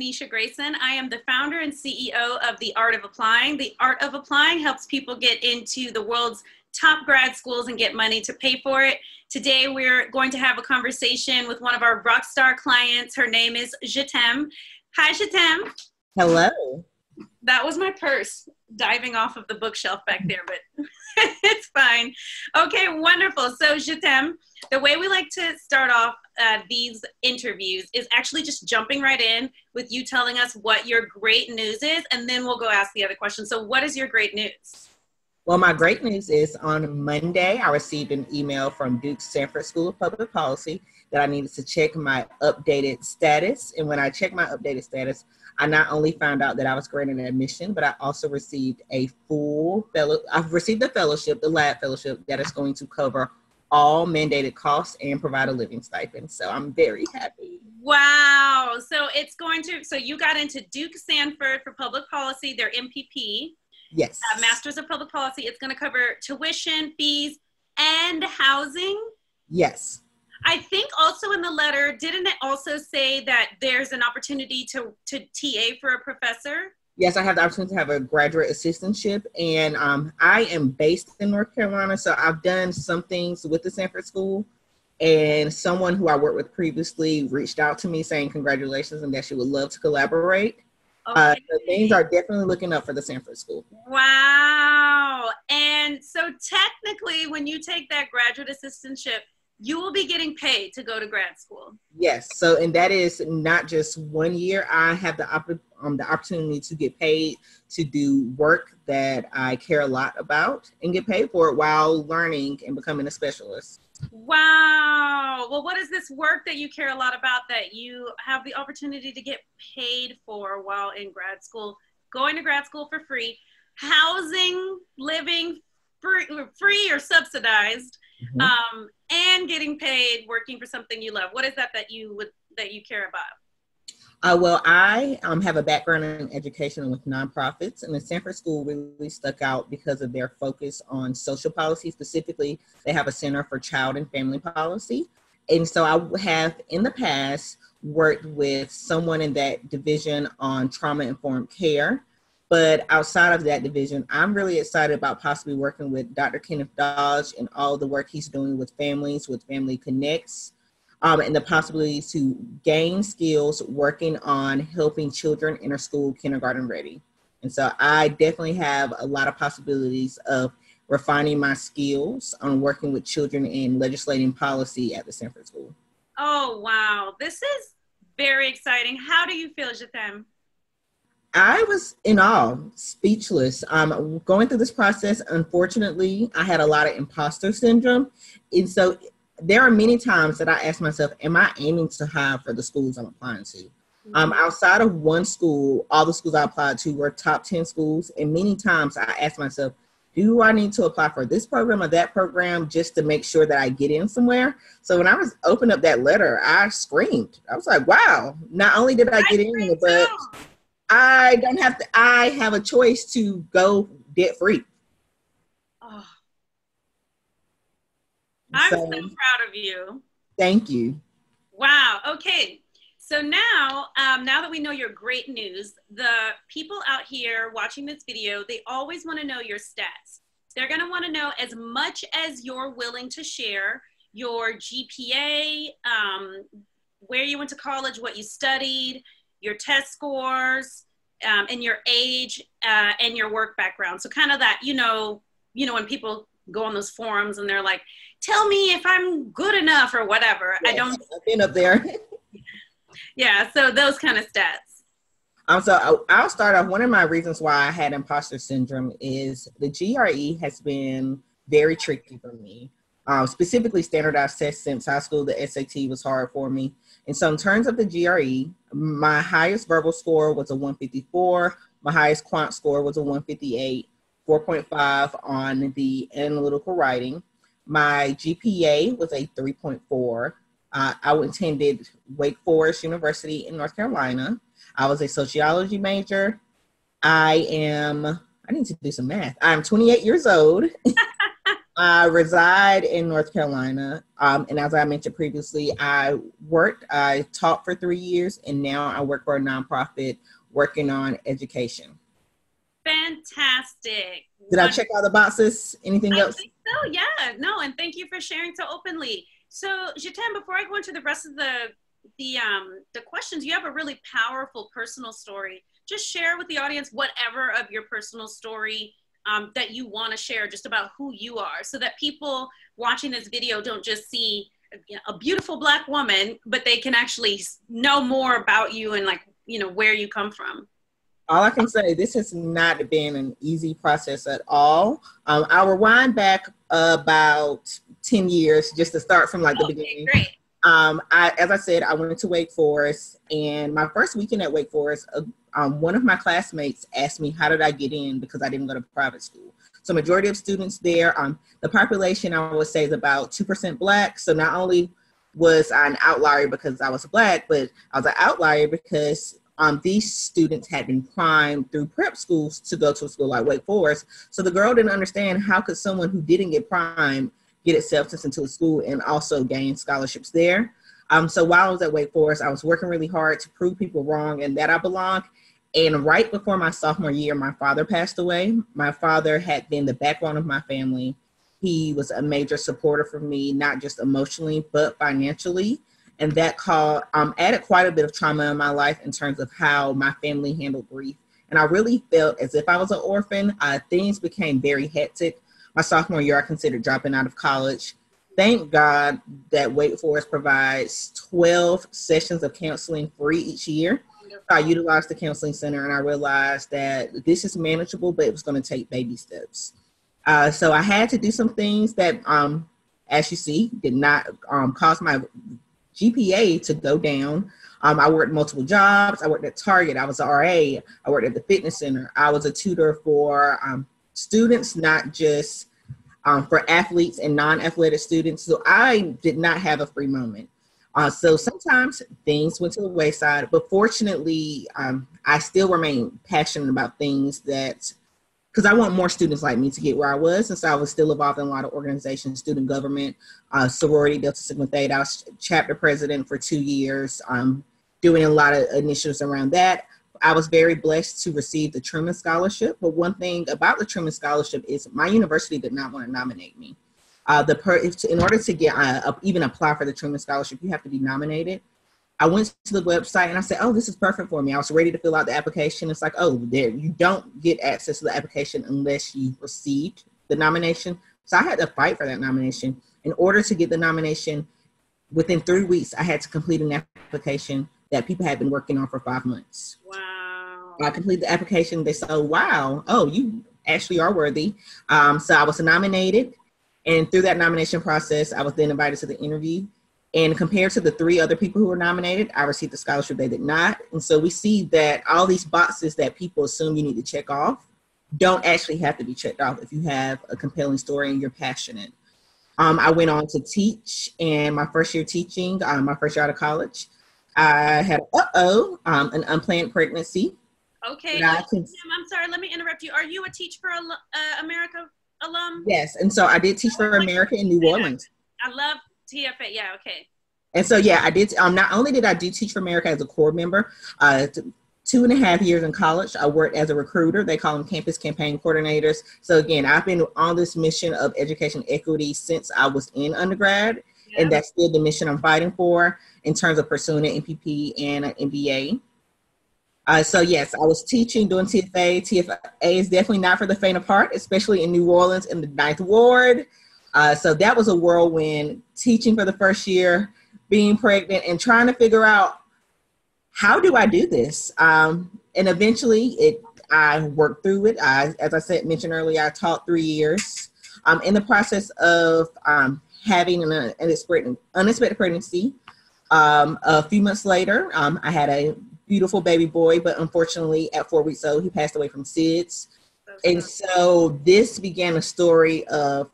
Tanisha Grayson. I am the founder and CEO of The Art of Applying. The Art of Applying helps people get into the world's top grad schools and get money to pay for it. Today, we're going to have a conversation with one of our rock star clients. Her name is Getem. Hi, Getem. Hello. That was my purse diving off of the bookshelf back there, but it's fine. Okay, wonderful. So, Getem, the way we like to start off these interviews is actually just jumping right in with you telling us what your great news is, and then we'll go ask the other questions. So what is your great news? Well, my great news is on Monday, I received an email from Duke's Sanford School of Public Policy that I needed to check my updated status. And when I checked my updated status, I not only found out that I was granted admission, but I also received I've received a fellowship, the lab fellowship, that is going to cover all mandated costs and provide a living stipend. So I'm very happy. Wow. So you got into Duke Sanford for public policy, their MPP. Yes. Masters of Public Policy. It's going to cover tuition, fees, and housing. Yes. I think also in the letter, didn't it also say that there's an opportunity to TA for a professor? Yes, I have the opportunity to have a graduate assistantship, and I am based in North Carolina, so I've done some things with the Sanford School, and someone who I worked with previously reached out to me saying congratulations and that she would love to collaborate. Okay. So things are definitely looking up for the Sanford School. Wow. And so technically, when you take that graduate assistantship, you will be getting paid to go to grad school. Yes. So, and that is not just 1 year. I have the opportunity to get paid to do work that I care a lot about and get paid for it while learning and becoming a specialist. Wow. Well, what is this work that you care a lot about that you have the opportunity to get paid for while in grad school, going to grad school for free, housing, living free or subsidized, and getting paid working for something you love? What is that you care about? Well, I have a background in education with nonprofits, and the Sanford School really stuck out because of their focus on social policy. Specifically, they have a Center for Child and Family Policy. And so I have in the past worked with someone in that division on trauma-informed care. But outside of that division, I'm really excited about possibly working with Dr. Kenneth Dodge and all the work he's doing with families, with Family Connects, and the possibility to gain skills working on helping children enter school kindergarten ready. And so I definitely have a lot of possibilities of refining my skills on working with children and legislating policy at the Sanford School. Oh, wow. This is very exciting. How do you feel, Getem? I was in awe, speechless. Going through this process, unfortunately, I had a lot of imposter syndrome. And so there are many times that I ask myself, am I aiming to hire for the schools I'm applying to? Outside of one school, all the schools I applied to were top 10 schools. And many times I ask myself, do I need to apply for this program or that program just to make sure that I get in somewhere? So when I was opening up that letter, I screamed. I was like, wow, not only did I get in, but I have a choice to go debt free. Oh. I'm so proud of you. Thank you. Wow. Okay. So now that we know your great news, the people out here watching this video, they always want to know your stats. They're going to want to know as much as you're willing to share, your GPA, where you went to college, what you studied, your test scores, and your age, and your work background. So kind of that, when people go on those forums and they're like, tell me if I'm good enough or whatever. Yes, I've been up there. Yeah, so those kind of stats. So I'll start off. One of my reasons why I had imposter syndrome is the GRE has been very tricky for me. Specifically standardized tests since high school, the SAT was hard for me. And so in terms of the GRE, my highest verbal score was a 154. My highest quant score was a 158, 4.5 on the analytical writing. My GPA was a 3.4. I attended Wake Forest University in North Carolina. I was a sociology major. I need to do some math. I'm 28 years old. I reside in North Carolina. And as I mentioned previously, I taught for 3 years, and now I work for a nonprofit working on education. Fantastic. Did I check all the boxes? Anything else? I think so, yeah. No, and thank you for sharing so openly. So, Jitem, before I go into the rest of the questions, you have a really powerful personal story. Just share with the audience whatever of your personal story that you want to share, just about who you are, so that people watching this video don't just see a beautiful Black woman, but they can actually know more about you and, like, you know, where you come from. All I can say, this has not been an easy process at all. I'll rewind back about 10 years just to start from like the beginning. Great. As I said, I went to Wake Forest, and my first weekend at Wake Forest, one of my classmates asked me, how did I get in? Because I didn't go to private school. So majority of students there, the population I would say is about 2% Black. So not only was I an outlier because I was Black, but I was an outlier because these students had been primed through prep schools to go to a school like Wake Forest. So the girl didn't understand, how could someone who didn't get primed get acceptance into a school and also gain scholarships there. So while I was at Wake Forest, I was working really hard to prove people wrong and that I belonged. And right before my sophomore year, my father passed away. My father had been the backbone of my family. He was a major supporter for me, not just emotionally, but financially. And that added quite a bit of trauma in my life in terms of how my family handled grief. And I really felt as if I was an orphan. Things became very hectic. My sophomore year, I considered dropping out of college. Thank God that Wake Forest provides 12 sessions of counseling free each year. I utilized the counseling center, and I realized that this is manageable, but it was going to take baby steps. So I had to do some things that, as you see, did not cause my GPA to go down. I worked multiple jobs. I worked at Target. I was an RA. I worked at the fitness center. I was a tutor for students, not just for athletes and non-athletic students. So I did not have a free moment. So sometimes things went to the wayside, but fortunately, I still remain passionate about things because I want more students like me to get where I was. And so I was still involved in a lot of organizations, student government, sorority, Delta Sigma Theta. I was chapter president for 2 years, doing a lot of initiatives around that. I was very blessed to receive the Truman Scholarship. But one thing about the Truman Scholarship is my university did not want to nominate me. In order to get even apply for the Truman Scholarship, you have to be nominated. I went to the website and I said, oh, this is perfect for me. I was ready to fill out the application. It's like, oh, you don't get access to the application unless you received the nomination. So I had to fight for that nomination. In order to get the nomination, within 3 weeks, I had to complete an application that people had been working on for 5 months. Wow. I completed the application. They said, oh, wow. Oh, you actually are worthy. So I was nominated. And through that nomination process, I was then invited to the interview. And compared to the 3 other people who were nominated, I received the scholarship. They did not. And so we see that all these boxes that people assume you need to check off don't actually have to be checked off if you have a compelling story and you're passionate. I went on to teach, and my first year teaching, my first year out of college, I had an unplanned pregnancy. Okay. I'm sorry, let me interrupt you. Are you a Teach for America alum? Yes, and so I did Teach for America in New Orleans. I love TFA. Yeah, okay. And so, yeah, I did. Not only did I do Teach for America as a core member, 2.5 years in college, I worked as a recruiter. They call them campus campaign coordinators. So again, I've been on this mission of education equity since I was in undergrad. Yeah. And that's still the mission I'm fighting for in terms of pursuing an MPP and an MBA. So yes, I was teaching, doing TFA. TFA is definitely not for the faint of heart, especially in New Orleans in the 9th Ward. So that was a whirlwind, teaching for the first year, being pregnant, and trying to figure out, how do I do this? And eventually I worked through it. As I mentioned earlier, I taught 3 years. In the process of having an unexpected pregnancy, a few months later, I had a beautiful baby boy, but unfortunately at 4 weeks old, he passed away from SIDS. And so this began a story of,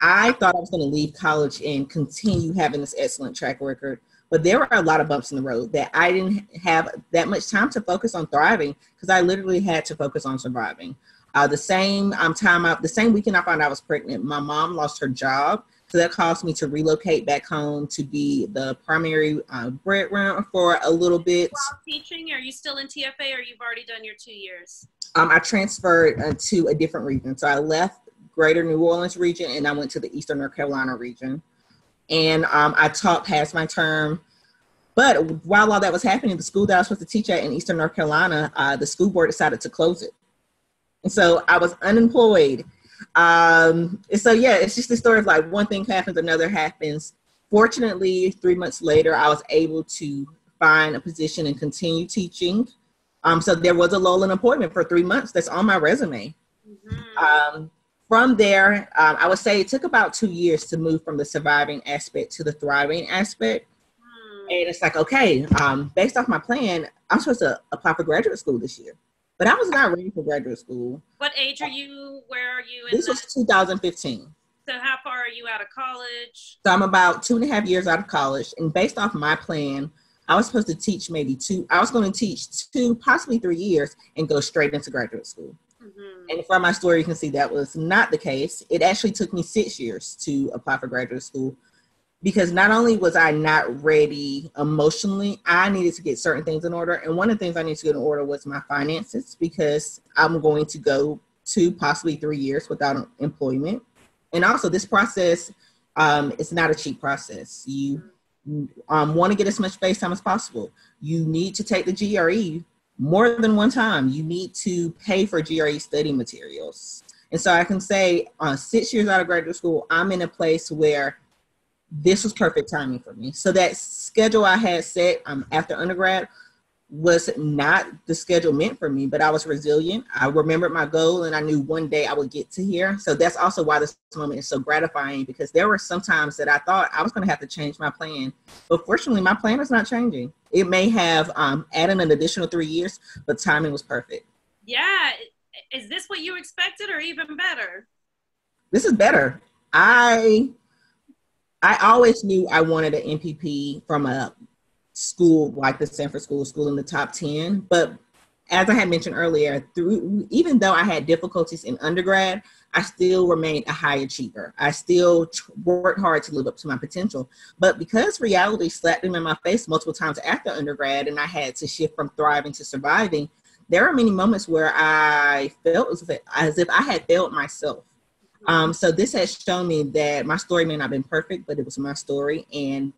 I thought I was going to leave college and continue having this excellent track record, but there were a lot of bumps in the road that I didn't have that much time to focus on thriving, because I literally had to focus on surviving. The same the same weekend I found out I was pregnant, my mom lost her job. So that caused me to relocate back home to be the primary breadwinner for a little bit. While teaching, are you still in TFA or you've already done your 2 years? I transferred to a different region. So I left Greater New Orleans region and I went to the Eastern North Carolina region. And I taught past my term. But while all that was happening, the school that I was supposed to teach at in Eastern North Carolina, the school board decided to close it. And so I was unemployed. And so, yeah, it's just the story of like one thing happens, another happens. Fortunately, 3 months later, I was able to find a position and continue teaching. So there was a lull in employment for 3 months. That's on my resume. Mm-hmm. From there, I would say it took about 2 years to move from the surviving aspect to the thriving aspect. And it's like, okay, based off my plan, I'm supposed to apply for graduate school this year. But I was not ready for graduate school. What age are you? Where are you? This was 2015. So how far are you out of college? So I'm about 2.5 years out of college. And based off my plan, I was supposed to teach I was going to teach 2, possibly 3 years and go straight into graduate school. Mm-hmm. And from my story, you can see that was not the case. It actually took me 6 years to apply for graduate school. Because not only was I not ready emotionally, I needed to get certain things in order. And one of the things I needed to get in order was my finances, because I'm going to go 2, possibly 3 years without employment. And also this process, it's not a cheap process. You want to get as much face time as possible. You need to take the GRE more than one time. You need to pay for GRE study materials. And so I can say 6 years out of graduate school, I'm in a place where this was perfect timing for me. So that schedule I had set after undergrad was not the schedule meant for me, but I was resilient. I remembered my goal and I knew one day I would get to here. So that's also why this moment is so gratifying, because there were some times that I thought I was going to have to change my plan. But fortunately, my plan is not changing. It may have added an additional 3 years, but timing was perfect. Yeah. Is this what you expected or even better? This is better. I always knew I wanted an MPP from a school like the Sanford school in the top 10. But as I had mentioned earlier, even though I had difficulties in undergrad, I still remained a high achiever. I still worked hard to live up to my potential. But because reality slapped them in my face multiple times after undergrad and I had to shift from thriving to surviving, there are many moments where I felt as if I had failed myself. So this has shown me that my story may not have been perfect, but it was my story and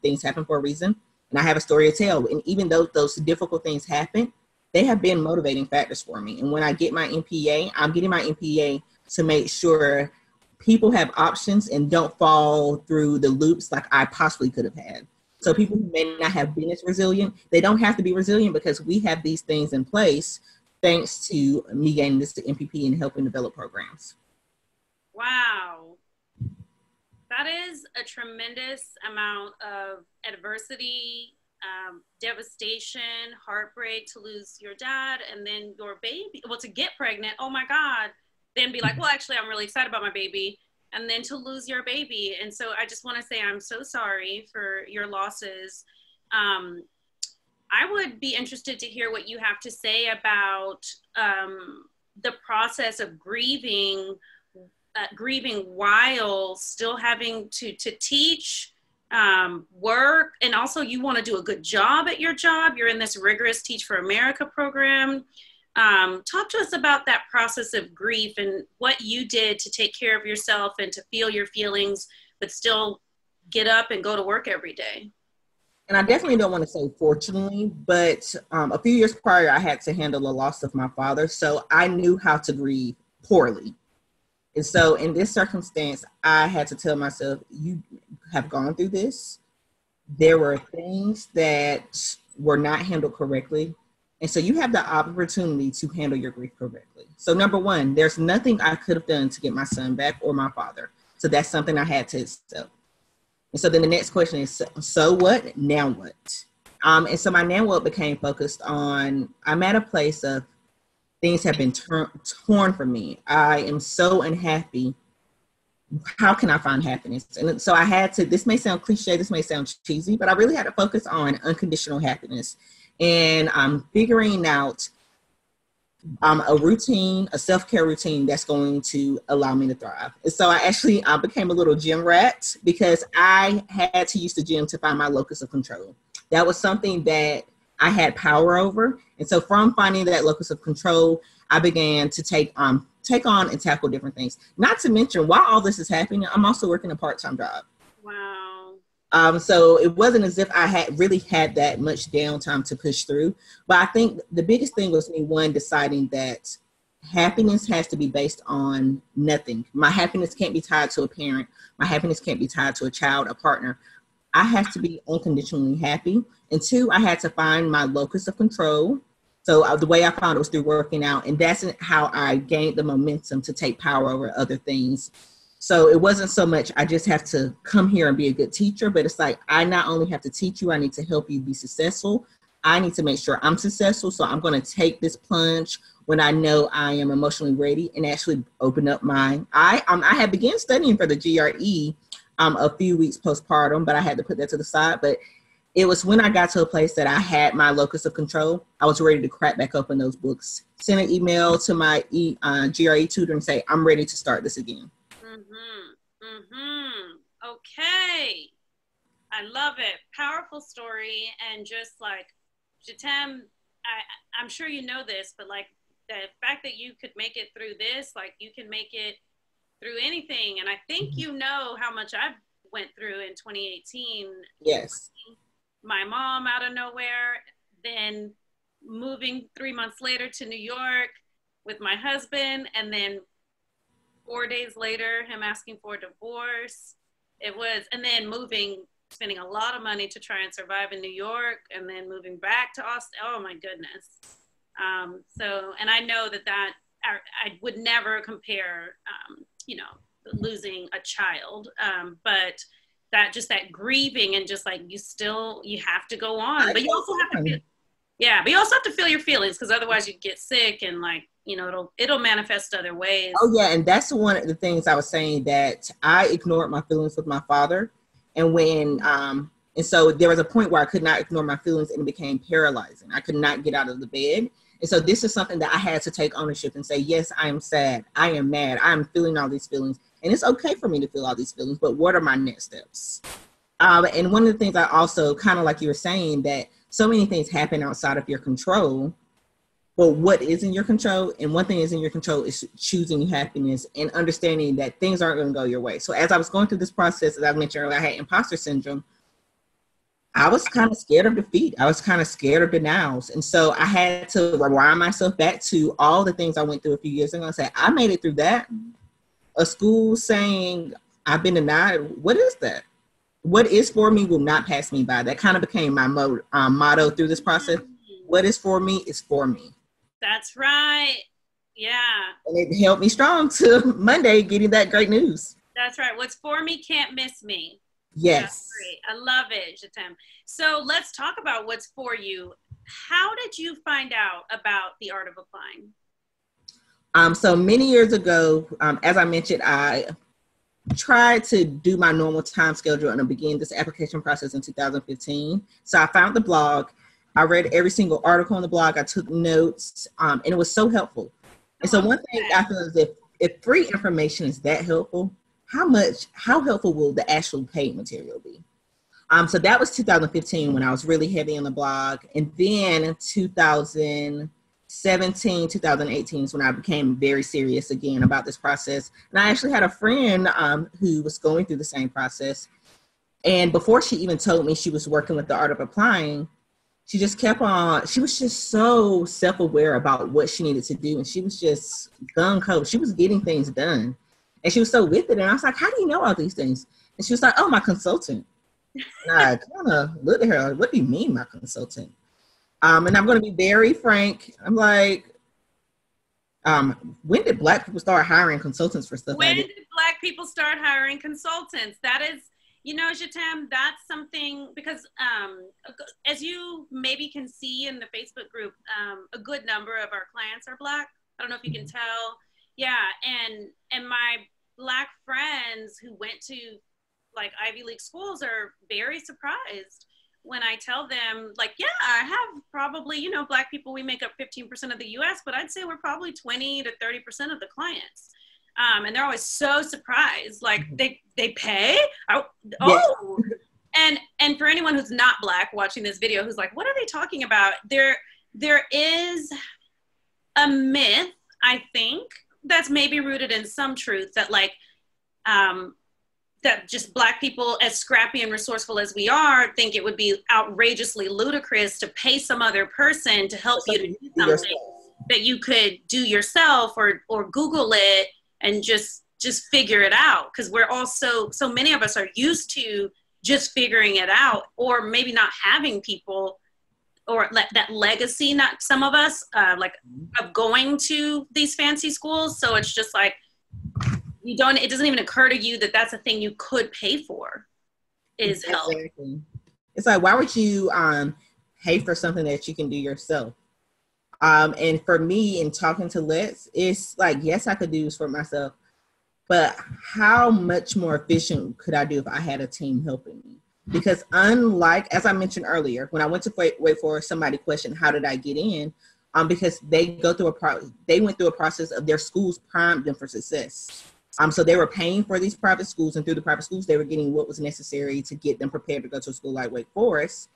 things happen for a reason. And I have a story to tell. And even though those difficult things happen, they have been motivating factors for me. And when I get my MPA, I'm getting my MPA to make sure people have options and don't fall through the loops like I possibly could have had. So people who may not have been as resilient, they don't have to be resilient because we have these things in place thanks to me gaining this to MPP and helping develop programs. Wow. That is a tremendous amount of adversity, devastation, heartbreak to lose your dad and then your baby. Well, to get pregnant, oh my God, then be like, well, actually, I'm really excited about my baby. And then to lose your baby. And so I just want to say I'm so sorry for your losses. I would be interested to hear what you have to say about the process of grieving while still having to teach, work, and also you want to do a good job at your job. You're in this rigorous Teach for America program. Talk to us about that process of grief and what you did to take care of yourself and to feel your feelings, but still get up and go to work every day. And I definitely don't want to say fortunately, but a few years prior, I had to handle the loss of my father. So I knew how to grieve poorly. And so in this circumstance, I had to tell myself, you have gone through this. There were things that were not handled correctly. And so you have the opportunity to handle your grief correctly. So number one, there's nothing I could have done to get my son back or my father. So that's something I had to accept. And so then the next question is, so what? Now what? And so my now what became focused on, I'm at a place of things have been torn from me. I am so unhappy. How can I find happiness? And so I had to, this may sound cliche, this may sound cheesy, but I really had to focus on unconditional happiness. And I'm figuring out a routine, a self-care routine that's going to allow me to thrive. And so I became a little gym rat because I had to use the gym to find my locus of control. That was something that I had power over. And so from finding that locus of control, I began to take on and tackle different things. Not to mention, while all this is happening, I'm also working a part-time job. Wow. So it wasn't as if I had really had that much downtime to push through. But I think the biggest thing was me, one, deciding that happiness has to be based on nothing. My happiness can't be tied to a parent. My happiness can't be tied to a child, a partner. I have to be unconditionally happy. And two, I had to find my locus of control. So the way I found it was through working out. And that's how I gained the momentum to take power over other things. So it wasn't so much, I just have to come here and be a good teacher, but it's like, I not only have to teach you, I need to help you be successful. I need to make sure I'm successful. So I'm going to take this plunge when I know I am emotionally ready and actually open up I had begun studying for the GRE a few weeks postpartum, but I had to put that to the side. But it was when I got to a place that I had my locus of control, I was ready to crack back open those books, send an email to my GRE tutor and say, I'm ready to start this again. Okay. I love it. Powerful story. And just like, Jatem, I'm sure you know this, but like the fact that you could make it through this, like you can make it through anything. And I think you know how much I went through in 2018. Yes. My mom out of nowhere, then moving 3 months later to New York with my husband, and then 4 days later, him asking for a divorce. And then spending a lot of money to try and survive in New York, and then moving back to Austin. Oh my goodness. And I know that I would never compare, losing a child, but that grieving and just like, you have to go on, but you also have to feel your feelings, because otherwise you get sick and like, it'll manifest other ways. Oh yeah. And that's one of the things I was saying, that I ignored my feelings with my father. And and so there was a point where I could not ignore my feelings, and it became paralyzing. I could not get out of the bed. And so this is something that I had to take ownership and say, yes, I am sad. I am mad. I am feeling all these feelings. And it's okay for me to feel all these feelings, but what are my next steps? And one of the things I also, kind of like you were saying, that so many things happen outside of your control. But what is in your control? And one thing is in your control is choosing happiness and understanding that things aren't going to go your way. So as I was going through this process, as I mentioned earlier, I had imposter syndrome. I was kind of scared of defeat. I was kind of scared of denials. And so I had to rewind myself back to all the things I went through a few years ago and say, I made it through that. A school saying I've been denied. What is that? What is for me will not pass me by. That kind of became my motto through this process. What is for me is for me. That's right. Yeah. And it helped me strong to Monday getting that great news. That's right. What's for me can't miss me. Yes. That's great. I love it, Jatem. So let's talk about what's for you. How did you find out about the art of applying? So many years ago, as I mentioned, I tried to do my normal time schedule and I began this application process in 2015. So I found the blog. I read every single article on the blog. I took notes, and it was so helpful. And so one thing I feel is if free information is that helpful, how helpful will the actual paid material be? So that was 2015 when I was really heavy on the blog. And then 2017, 2018 is when I became very serious again about this process. And I actually had a friend who was going through the same process. And before she even told me she was working with the art of applying, she just kept on, she was just so self-aware about what she needed to do. And she was just gung-ho. She was getting things done. And she was so with it. And I was like, how do you know all these things? And she was like, oh, my consultant. And I kind of looked at her like, what do you mean, my consultant? And I'm going to be very frank. I'm like, when did Black people start hiring consultants for stuff? When did Black people start hiring consultants? That is, Jatem, that's something, because as you maybe can see in the Facebook group, a good number of our clients are Black. I don't know if you can tell. Yeah, and my Black friends who went to like Ivy League schools are very surprised when I tell them, like, yeah, I have probably, you know, Black people, we make up 15% of the US, but I'd say we're probably 20 to 30% of the clients. And they're always so surprised, like they pay? Oh, and for anyone who's not Black watching this video, who's like, what are they talking about? There is a myth, I think, that's maybe rooted in some truth that like, that just Black people, as scrappy and resourceful as we are, think it would be outrageously ludicrous to pay some other person to help you to do something that you could do yourself or Google it and just figure it out. Because we're all so many of us are used to just figuring it out, or maybe not having people or that legacy, not some of us, like of going to these fancy schools. So it's just like, it doesn't even occur to you that that's a thing you could pay for, is help. Exactly. It's like, why would you pay for something that you can do yourself? And for me, in talking to Let's, it's like, yes, I could do this for myself, but how much more efficient could I do if I had a team helping me? Because unlike, as I mentioned earlier, when I went to Wake Forest, somebody questioned, how did I get in? Because they went through a process of their schools primed them for success. So they were paying for these private schools, and through the private schools, they were getting what was necessary to get them prepared to go to a school like Wake Forest.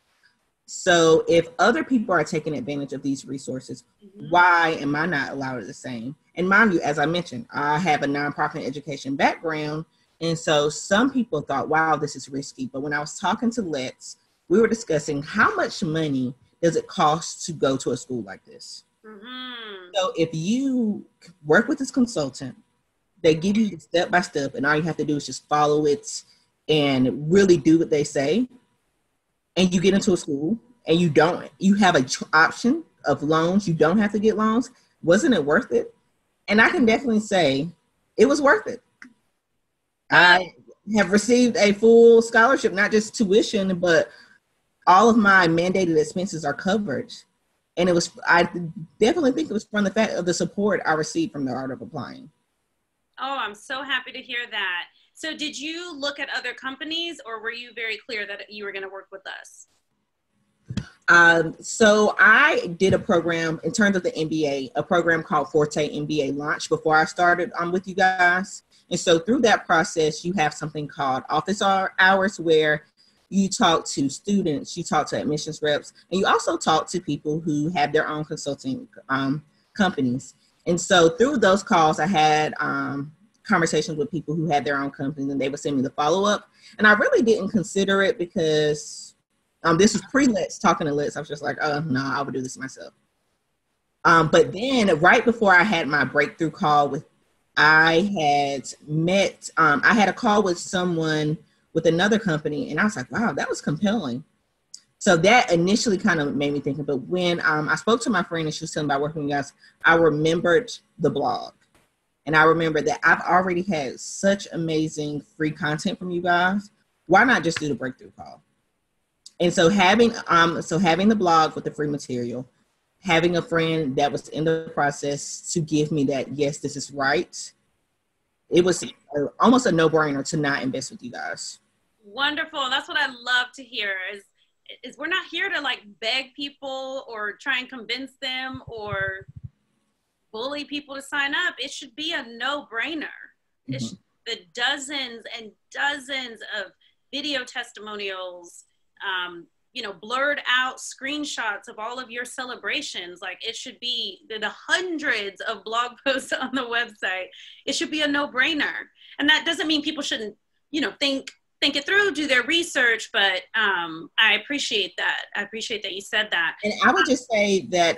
So if other people are taking advantage of these resources, why am I not allowed the same? And mind you, as I mentioned, I have a nonprofit education background. And so some people thought, wow, this is risky. But when I was talking to Let's, we were discussing how much money does it cost to go to a school like this? So if you work with this consultant, they give you step by step, and all you have to do is just follow it and really do what they say. And you get into a school and you have an option of loans. You don't have to get loans. Wasn't it worth it? And I can definitely say it was worth it. I have received a full scholarship, not just tuition, but all of my mandated expenses are covered. And I definitely think it was from the fact of the support I received from the Art of Applying. Oh, I'm so happy to hear that. So did you look at other companies, or were you very clear that you were going to work with us? So I did a program in terms of the MBA, a program called Forte MBA Launch before I started with you guys. And so through that process, you have something called office hours, where you talk to students, you talk to admissions reps, and you also talk to people who have their own consulting companies. And so through those calls, I had conversations with people who had their own companies, and they would send me the follow-up. And I really didn't consider it because this was pre-Let's, talking to Let's. I was just like, oh, no, I would do this myself. But then right before I had my breakthrough call I had a call with someone with another company, and I was like, wow, that was compelling. So that initially kind of made me think, but when I spoke to my friend and she was telling me about working with you guys, I remembered the blog. And I remember that I've already had such amazing free content from you guys. Why not just do the breakthrough call? And so having the blog with the free material, having a friend that was in the process to give me that, yes, this is right, it was almost a no-brainer to not invest with you guys. Wonderful. That's what I love to hear is we're not here to like beg people or try and convince them or bully people to sign up. It should be a no-brainer. The dozens and dozens of video testimonials, blurred out screenshots of all of your celebrations. Like, it should be the hundreds of blog posts on the website. It should be a no-brainer. And that doesn't mean people shouldn't, think it through, do their research, but I appreciate that. I appreciate that you said that. And I would just say that,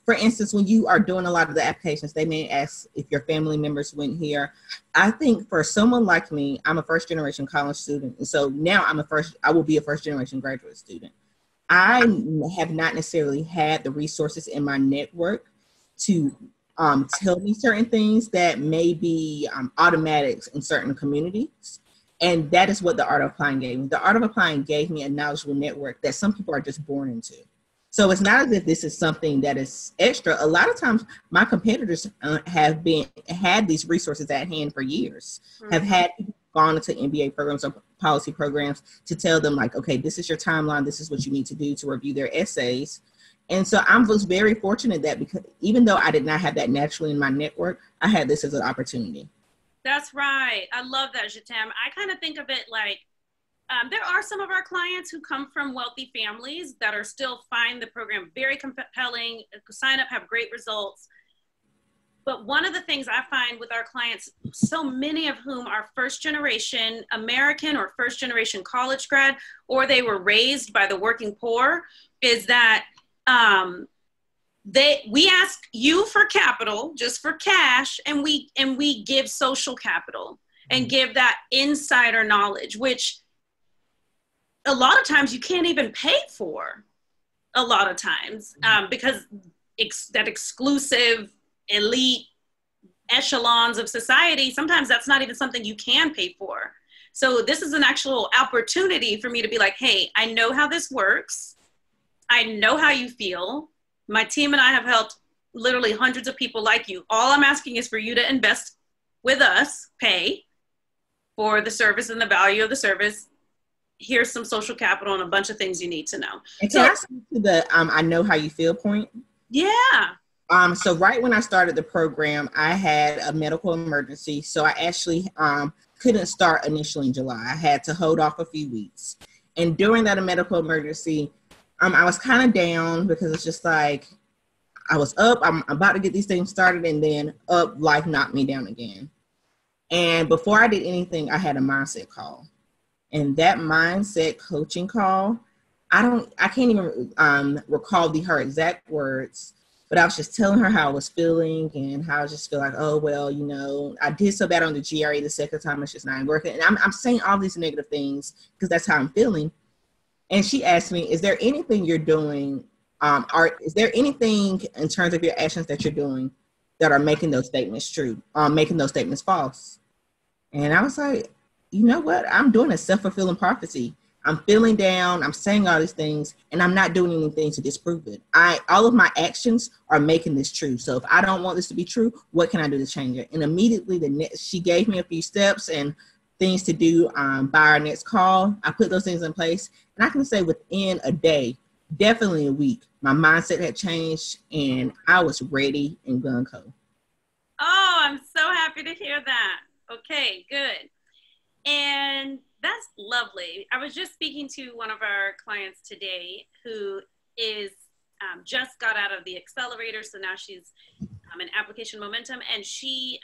for instance, when you are doing a lot of the applications, they may ask if your family members went here. I think for someone like me, I'm a first generation college student. And so now I will be a first generation graduate student. I have not necessarily had the resources in my network to tell me certain things that may be automatics in certain communities. And that is what the Art of Applying gave me. The Art of Applying gave me a knowledgeable network that some people are just born into. So it's not as if this is something that is extra. A lot of times my competitors have had these resources at hand for years, have had people gone into MBA programs or policy programs to tell them like, okay, this is your timeline. This is what you need to do to review their essays. And so I was very fortunate that because even though I did not have that naturally in my network, I had this as an opportunity. That's right. I love that, Jitem. I kind of think of it like, there are some of our clients who come from wealthy families that are still find the program very compelling, sign up, have great results. But one of the things I find with our clients, so many of whom are first generation American or first generation college grad, or they were raised by the working poor, is that we ask you for capital, just for cash, and we give social capital and give that insider knowledge, which a lot of times you can't even pay for a lot of times because that exclusive elite echelons of society, sometimes that's not even something you can pay for. So this is an actual opportunity for me to be like, hey, I know how this works. I know how you feel. My team and I have helped literally hundreds of people like you. All I'm asking is for you to invest with us, pay for the service and the value of the service. Here's some social capital and a bunch of things you need to know. And can I speak to the I know how you feel point? Yeah. So right when I started the program, I had a medical emergency. So I actually couldn't start initially in July. I had to hold off a few weeks. And during that medical emergency, I was kind of down because it's just like, I was up, I'm about to get these things started, and then life knocked me down again. And before I did anything, I had a mindset call. And that mindset coaching call, I can't even recall her exact words, but I was just telling her how I was feeling and how I just feel like, oh, well, you know, I did so bad on the GRE the second time, it's just not working. And I'm saying all these negative things because that's how I'm feeling. And she asked me, is there anything you're doing, or is there anything in terms of your actions that you're doing that are making those statements true, making those statements false? And I was like, you know what? I'm doing a self-fulfilling prophecy. I'm feeling down. I'm saying all these things, and I'm not doing anything to disprove it. All of my actions are making this true. So if I don't want this to be true, what can I do to change it? And immediately she gave me a few steps and things to do by our next call. I put those things in place, and I can say within a day, definitely a week, my mindset had changed, and I was ready and gung-ho. Oh, I'm so happy to hear that. Okay, good. And that's lovely. I was just speaking to one of our clients today who is just got out of the accelerator. So now she's in application momentum. And she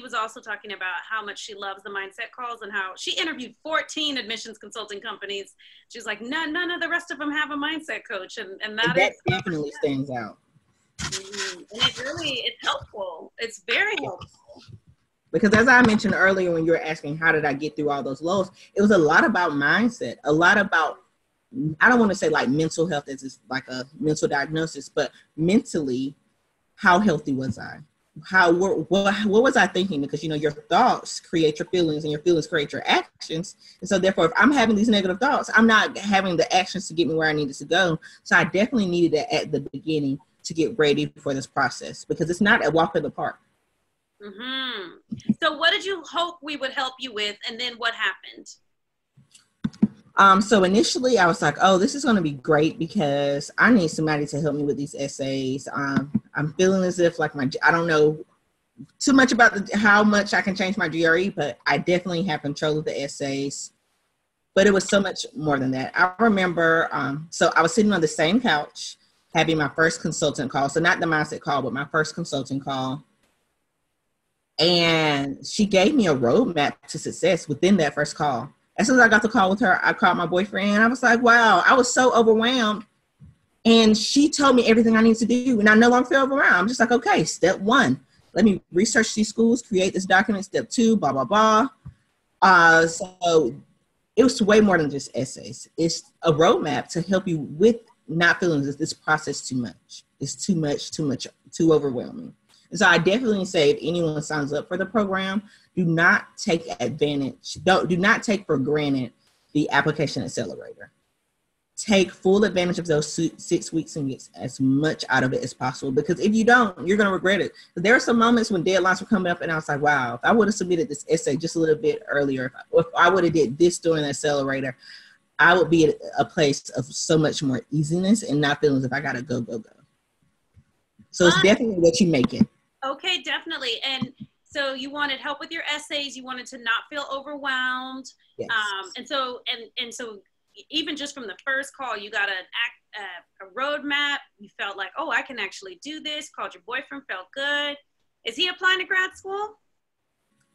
was also talking about how much she loves the mindset calls and how she interviewed 14 admissions consulting companies. She's like, none of the rest of them have a mindset coach. And that definitely stands out. Mm-hmm. And it's helpful. It's very helpful. Because as I mentioned earlier, when you were asking, how did I get through all those lows? It was a lot about mindset, a lot about, I don't want to say like mental health as like a mental diagnosis, but mentally, how healthy was I? What was I thinking? Because, you know, your thoughts create your feelings and your feelings create your actions. And so therefore, if I'm having these negative thoughts, I'm not having the actions to get me where I needed to go. So I definitely needed that at the beginning to get ready for this process, because it's not a walk in the park. Mm-hmm. So what did you hope we would help you with, and then what happened? So initially I was like, oh, this is going to be great because I need somebody to help me with these essays. I'm feeling as if like I don't know too much about how much I can change my GRE, but I definitely have control of the essays. But it was so much more than that. I remember, so I was sitting on the same couch having my first consultant call. So not the mindset call, but my first consulting call. And she gave me a roadmap to success within that first call. As soon as I got the call with her, I called my boyfriend. And I was like, wow, I was so overwhelmed. And she told me everything I need to do. And I no longer feel overwhelmed. I'm just like, okay, step 1, let me research these schools, create this document. Step 2, blah, blah, blah. So it was way more than just essays. It's a roadmap to help you with not feeling this process too much. It's too much, too overwhelming. And so I definitely say if anyone signs up for the program, do not take advantage, do not take for granted the application accelerator. take full advantage of those 6 weeks and get as much out of it as possible. Because if you don't, you're going to regret it. But there are some moments when deadlines were coming up and I was like, wow, if I would have submitted this essay just a little bit earlier, if I would have did this during the accelerator, I would be at a place of so much more easiness and not feeling as if I got to go. So it's definitely what you make it. Okay, definitely. And so you wanted help with your essays. You wanted to not feel overwhelmed. Yes. And so even just from the first call, you got a roadmap. You felt like, oh, I can actually do this. Called your boyfriend, felt good. Is he applying to grad school?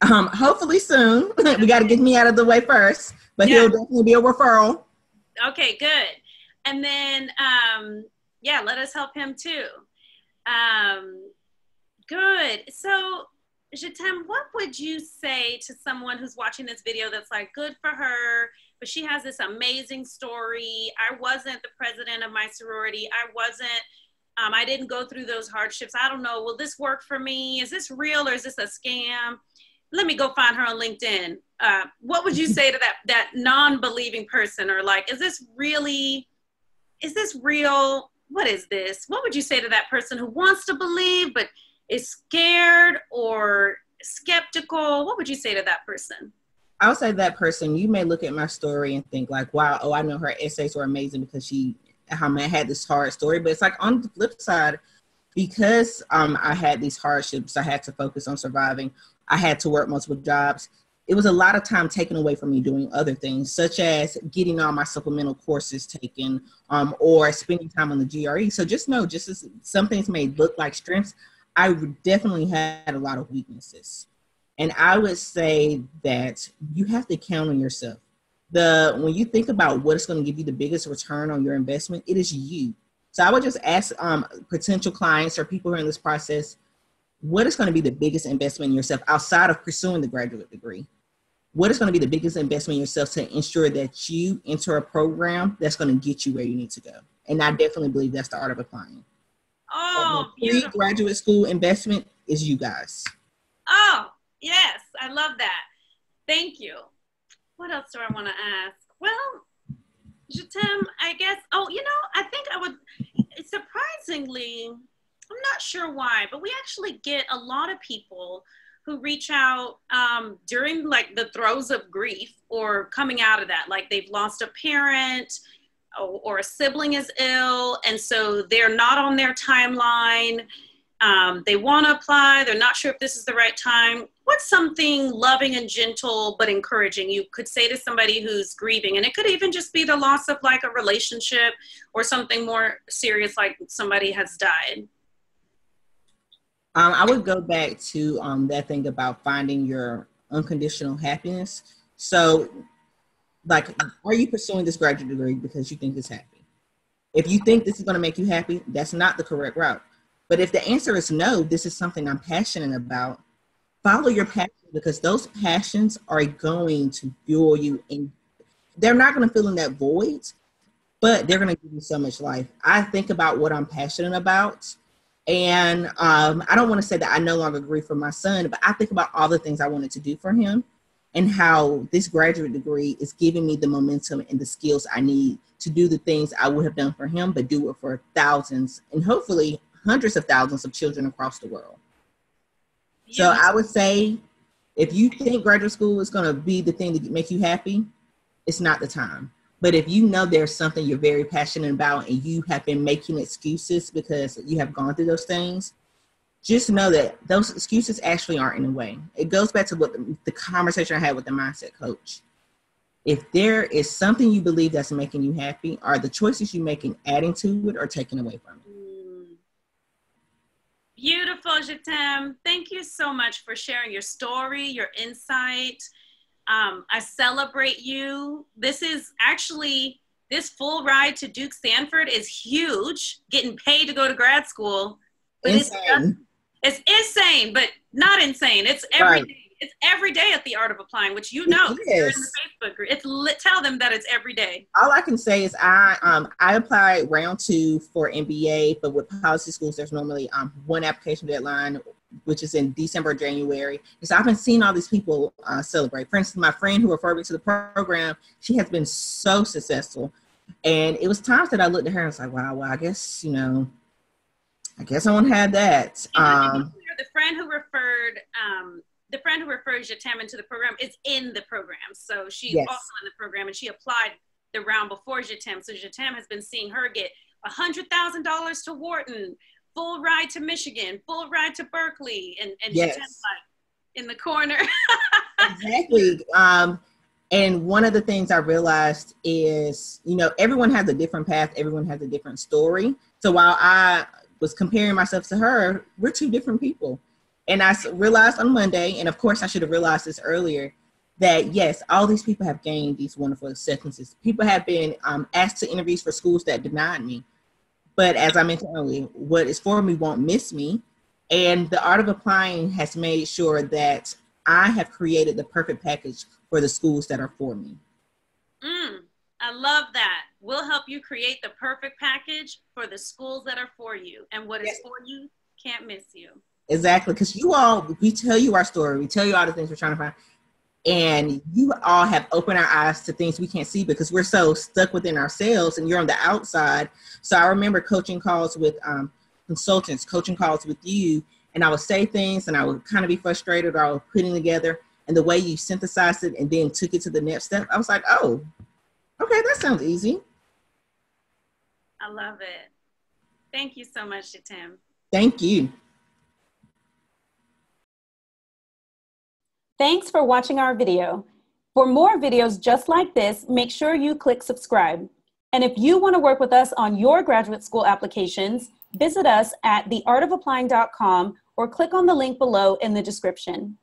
Hopefully soon. We got to get me out of the way first, but he'll definitely be a referral. Okay, good. And then, let us help him too. Good. So, Georgetown, what would you say to someone who's watching this video that's like, good for her, but she has this amazing story. I wasn't the president of my sorority. I didn't go through those hardships. I don't know. Will this work for me? Is this real or is this a scam? Let me go find her on LinkedIn. What would you say to that non-believing person? Or like, is this real? What is this? What would you say to that person who wants to believe, but is scared or skeptical? What would you say to that person? I would say that person, you may look at my story and think like, wow, I know her essays were amazing because she had this hard story. But it's like on the flip side, because I had these hardships, I had to focus on surviving. I had to work multiple jobs. It was a lot of time taken away from me doing other things, such as getting all my supplemental courses taken or spending time on the GRE. So just know, just as some things may look like strengths, I definitely had a lot of weaknesses. And I would say that you have to count on yourself. When you think about what is going to give you the biggest return on your investment, it is you. So I would just ask potential clients or people who are in this process, what is going to be the biggest investment in yourself outside of pursuing the graduate degree? What is going to be the biggest investment in yourself to ensure that you enter a program that's going to get you where you need to go? And I definitely believe that's the art of applying. Oh, beautiful. Pre-graduate school investment is you guys. Oh, yes. I love that. Thank you. What else do I want to ask? Well, Georgetown, I guess, I think I would, surprisingly, I'm not sure why, but we actually get a lot of people who reach out during like the throes of grief or coming out of that, like they've lost a parent or a sibling is ill, and so they're not on their timeline. They want to apply. They're not sure if this is the right time. What's something loving and gentle but encouraging you could say to somebody who's grieving? And it could even just be the loss of like a relationship or something more serious like somebody has died. I would go back to that thing about finding your unconditional happiness. So, like, are you pursuing this graduate degree because you think it's happy? If you think this is going to make you happy, that's not the correct route. But if the answer is no, this is something I'm passionate about, follow your passion, because those passions are going to fuel you. And they're not going to fill in that void, but they're going to give you so much life. I think about what I'm passionate about. And I don't want to say that I no longer grieve for my son, but I think about all the things I wanted to do for him and how this graduate degree is giving me the momentum and the skills I need to do the things I would have done for him, but do it for thousands and hopefully hundreds of thousands of children across the world. Yeah. So I would say, if you think graduate school is going to be the thing that make you happy, it's not the time. But if you know there's something you're very passionate about and you have been making excuses because you have gone through those things, just know that those excuses actually aren't in the way. It goes back to what the conversation I had with the mindset coach. If there is something you believe that's making you happy, are the choices you making adding to it or taking away from it? Beautiful, Georgetown. Thank you so much for sharing your story, your insight. I celebrate you. This full ride to Duke Sanford is huge. Getting paid to go to grad school. But it's insane, but not insane. It's every day. It's every day at the Art of Applying, which you know. You're in the Facebook group. Tell them that it's every day. All I can say is I applied round 2 for MBA, but with policy schools, there's normally one application deadline, which is in December, January. And so I've been seeing all these people celebrate. For instance, my friend who referred me to the program, she has been so successful. And it was times that I looked at her and was like, wow, well, I guess, I guess I won't have that. The friend who referred Getem into the program is in the program. So she's yes. also in the program, and she applied the round before Getem. So Getem has been seeing her get $100,000 to Wharton, full ride to Michigan, full ride to Berkeley, and yes. Getem's like in the corner. Exactly. And one of the things I realized is, everyone has a different path. Everyone has a different story. So while I was comparing myself to her, we're two different people. And I realized on Monday, and of course I should have realized this earlier, that yes, all these people have gained these wonderful acceptances. People have been asked to interviews for schools that denied me. But as I mentioned earlier, what is for me won't miss me. And the Art of Applying has made sure that I have created the perfect package for the schools that are for me. I love that. We'll help you create the perfect package for the schools that are for you. And what is for you can't miss you. Exactly. Because we tell you our story. We tell you all the things we're trying to find. And you all have opened our eyes to things we can't see because we're so stuck within ourselves and you're on the outside. So I remember coaching calls with consultants, coaching calls with you, and I would say things and I would kind of be frustrated or I was putting together, and the way you synthesized it and then took it to the next step, I was like, oh, okay, that sounds easy. I love it. Thank you so much, Getem. Thank you. Thanks for watching our video. For more videos just like this, make sure you click subscribe. And if you want to work with us on your graduate school applications, visit us at theartofapplying.com or click on the link below in the description.